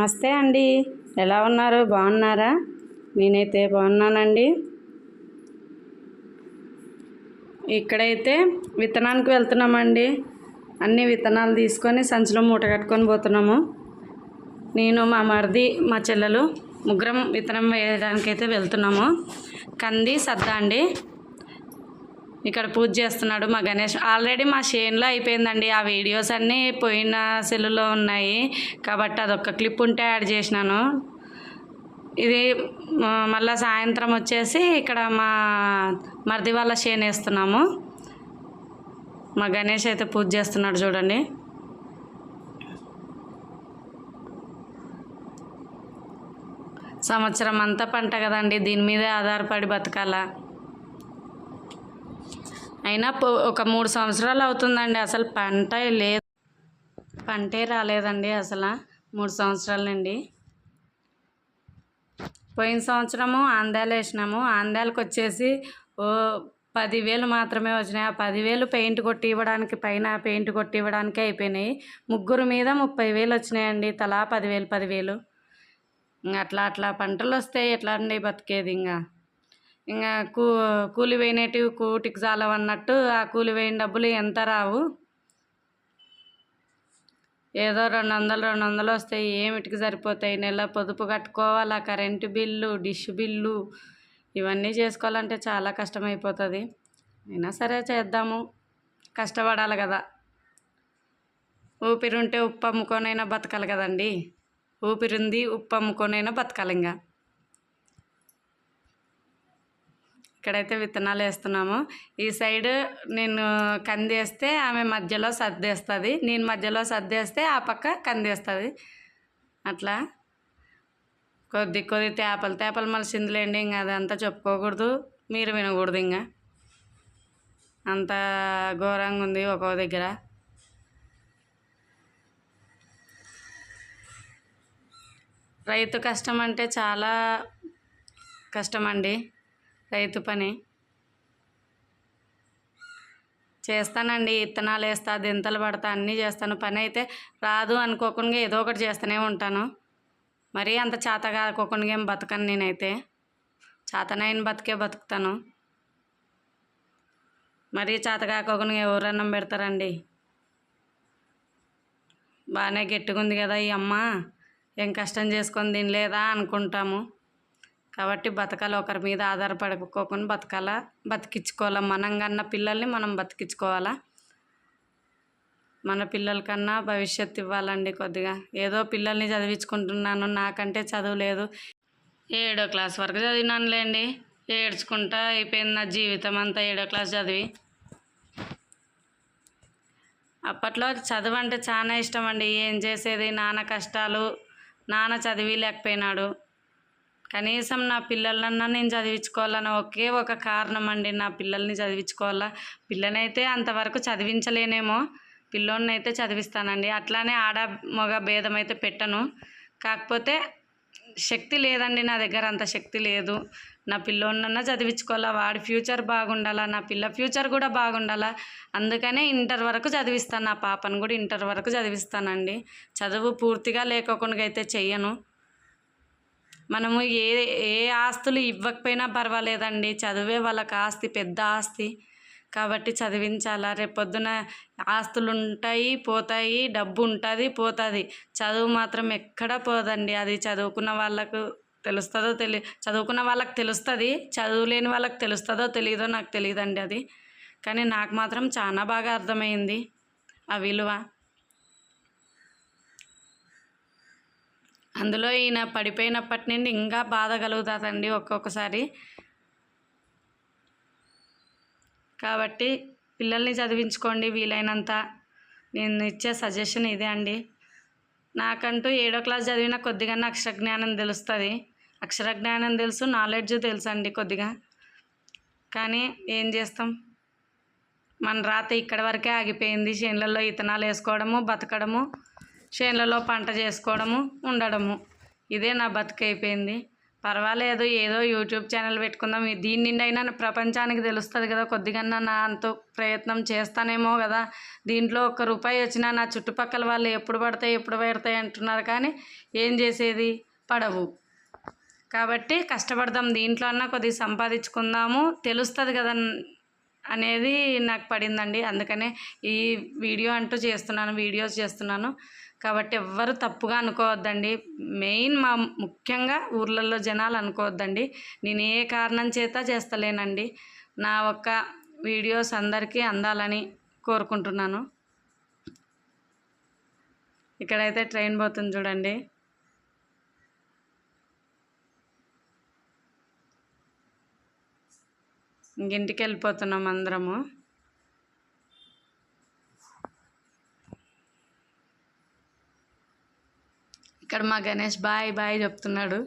నమస్తే అండి, ఎలా ఉన్నారు? బాగున్నారా? నేనైతే బాగున్నానండి. ఇక్కడైతే విత్తనానికి వెళ్తున్నామండి. అన్ని విత్తనాలు తీసుకొని సంచిలో మూట కట్టుకొని పోతున్నాము. నేను, మా మరిది, మా చెల్లెలు ముగ్గురం విత్తనం వేయడానికైతే వెళ్తున్నాము. కంది సద్ద అండి. ఇక్కడ పూజ చేస్తున్నాడు మా గణేష్. ఆల్రెడీ మా చేనులో అయిపోయిందండి. ఆ వీడియోస్ అన్నీ పోయిన సెల్లులో ఉన్నాయి కాబట్టి అదొక క్లిప్ ఉంటే యాడ్ చేసినాను. ఇది మళ్ళీ సాయంత్రం వచ్చేసి ఇక్కడ మా మరిది వాళ్ళ చేను వేస్తున్నాము. మా గణేష్ అయితే పూజ చేస్తున్నాడు చూడండి. సంవత్సరం అంతా పంట కదండి, దీని మీదే ఆధారపడి బతకాలా. అయినా ఒక 3 సంవత్సరాలు అవుతుందండి, అసలు పంటే రాలేదండి. అసలు 3 సంవత్సరాల నుండి. పోయిన సంవత్సరము ఆందాలు వేసినాము. ఆందాలకు వచ్చేసి 10,000 మాత్రమే వచ్చినాయి. ఆ 10,000 పెయింట్ కొట్టి ఇవ్వడానికి, పైన పెయింట్ కొట్టి ఇవ్వడానికే అయిపోయినాయి. ముగ్గురు మీద 30,000 వచ్చినాయండి, తలా 10,000. అట్లా పంటలు వస్తాయి, ఎట్లా అండి బతికేది? ఇంకా కూలి వేయినట్టు కూటికి చాలవన్నట్టు ఆ కూలి వేయిన డబ్బులు ఎంత రావు. ఏదో 200 వస్తాయి, ఏమిటికి సరిపోతాయి? నెల పొదుపు కట్టుకోవాలా, కరెంటు బిల్లు, డిష్ బిల్లు, ఇవన్నీ చేసుకోవాలంటే చాలా కష్టమైపోతుంది. అయినా సరే చేద్దాము, కష్టపడాలి కదా. ఊపిరుంటే ఉప్పు అమ్ముకొనైనా బతకాలి కదండి. ఊపిరింది, ఉప్పు అమ్ముకొనైనా బతకాలి. ఇక్కడైతే విత్తనాలు వేస్తున్నాము. ఈ సైడ్ నేను కంది వేస్తే ఆమె మధ్యలో సర్దేస్తుంది, నేను మధ్యలో సర్దేస్తే ఆ పక్క కంది వేస్తుంది. అట్లా కొద్ది తేపలు మలిసిందిలేండి. అదంతా చెప్పుకోకూడదు, మీరు వినకూడదు. అంత ఘోరంగా ఉంది ఒక్కో దగ్గర. రైతు కష్టం అంటే చాలా కష్టమండి. రైతు పని చేస్తానండి, విత్తనాలు వేస్తా, దింతలు పడతా, అన్నీ చేస్తాను. పని అయితే రాదు అనుకోకుండా ఏదో ఒకటి చేస్తూనే ఉంటాను. మరీ అంత చేత కాకోకుండా ఏం బతకను. నేనైతే చేతనైన బతుకుతాను. మరీ చేత కాకోకుండా ఎవరన్నం పెడతారండి? బాగానే గట్టిగుంది కదా ఈ అమ్మ, ఏం కష్టం చేసుకొని తినలేదా అనుకుంటాము. కాబట్టి బతకాలి, ఒకరి మీద ఆధారపడుకోకుండా బతకాలా, బతికించుకోవాలా. మనం కన్నా పిల్లల్ని మనం బతికించుకోవాలా. మన పిల్లలకన్నా భవిష్యత్తు ఇవ్వాలండి కొద్దిగా. ఏదో పిల్లల్ని చదివించుకుంటున్నాను, నాకంటే చదువు లేదు. 7వ క్లాస్ వరకు చదివినానులేండి. ఏడ్చుకుంటా అయిపోయింది నా జీవితం అంతా 7వ క్లాస్ చదివి. అప్పట్లో చదువు అంటే చాలా ఇష్టం అండి. ఏం చేసేది, నాన్న కష్టాలు, నాన్న చదివి లేకపోయినాడు. కనీసం నా పిల్లలన్నా నేను చదివించుకోవాలని ఒకే ఒక కారణం అండి. నా పిల్లల్ని చదివించుకోవాలా. పిల్లనైతే అంతవరకు చదివించలేనేమో, పిల్లోడిని అయితే చదివిస్తానండి. అట్లానే ఆడ మగ భేదం అయితే పెట్టను. కాకపోతే శక్తి లేదండి నా దగ్గర, అంత శక్తి లేదు. నా పిల్లోడినన్నా చదివించుకోవాలా, వాడి ఫ్యూచర్ బాగుండాలా, నా పిల్ల ఫ్యూచర్ కూడా బాగుండాలా. అందుకనే ఇంటర్ వరకు చదివిస్తాను. నా పాపను కూడా ఇంటర్ వరకు చదివిస్తానండి. చదువు పూర్తిగా లేకోకుండా అయితే చెయ్యను. మనము ఏ ఆస్తులు ఇవ్వకపోయినా పర్వాలేదండి, చదువే వాళ్ళకి ఆస్తి, పెద్ద ఆస్తి. కాబట్టి చదివించాలా. రేపొద్దున ఆస్తులు ఉంటాయి, పోతాయి, డబ్బు ఉంటుంది, పోతుంది. చదువు మాత్రం ఎక్కడా పోదండి. అది చదువుకున్న వాళ్ళకు తెలుస్తుందో చదువుకున్న వాళ్ళకి తెలుస్తుంది, చదువులేని వాళ్ళకి తెలుస్తుందో తెలియదో నాకు తెలియదండి అది. కానీ నాకు మాత్రం చాలా బాగా అర్థమైంది ఆ విలువ. అందులో ఈయన పడిపోయినప్పటి నుండి ఇంకా బాధ కలుగుతుందండి ఒక్కొక్కసారి. కాబట్టి పిల్లల్ని చదివించుకోండి వీలైనంత. నేను ఇచ్చే సజెషన్ ఇదే అండి. నాకంటూ 7వ క్లాస్ చదివిన కొద్దిగా అక్షరజ్ఞానం తెలుస్తుంది. అక్షరజ్ఞానం తెలుసు, నాలెడ్జ్ తెలుసు అండి కొద్దిగా. కానీ ఏం చేస్తాం, మన రాత ఇక్కడ వరకే ఆగిపోయింది. చేనులలో విత్తనాలు వేసుకోవడము, బతకడము, చేనులలో పంట చేసుకోవడము, ఉండడము, ఇదే నా బతుకైపోయింది. పర్వాలేదు, ఏదో యూట్యూబ్ ఛానల్ పెట్టుకుందాం, దీని నిండి అయినా ప్రపంచానికి తెలుస్తుంది కదా, కొద్దిగా నా అంత ప్రయత్నం చేస్తానేమో కదా. దీంట్లో ₹1 వచ్చినా నా చుట్టుపక్కల వాళ్ళు ఎప్పుడు పడతాయి అంటున్నారు, కానీ ఏం చేసేది, పడవు. కాబట్టి కష్టపడదాం, దీంట్లో అన్నా కొద్దిగా సంపాదించుకుందాము, తెలుస్తుంది కదా అనేది నాకు పడిందండి. అందుకనే ఈ వీడియోస్ చేస్తున్నాను. కాబట్టి ఎవ్వరు తప్పుగా అనుకోవద్దండి. మెయిన్ ముఖ్యంగా ఊర్లలో జనాలు అనుకోవద్దండి. నేను ఏ కారణం చేత చేస్తలేనండి. నా ఒక్క వీడియోస్ అందరికీ అందాలని కోరుకుంటున్నాను. ఇక్కడైతే ట్రైన్ పోతుంది చూడండి. ఇంటికి వెళ్ళిపోతున్నాం అందరము. ఇక్కడ మా గణేష్ బాయ్ చెప్తున్నాడు.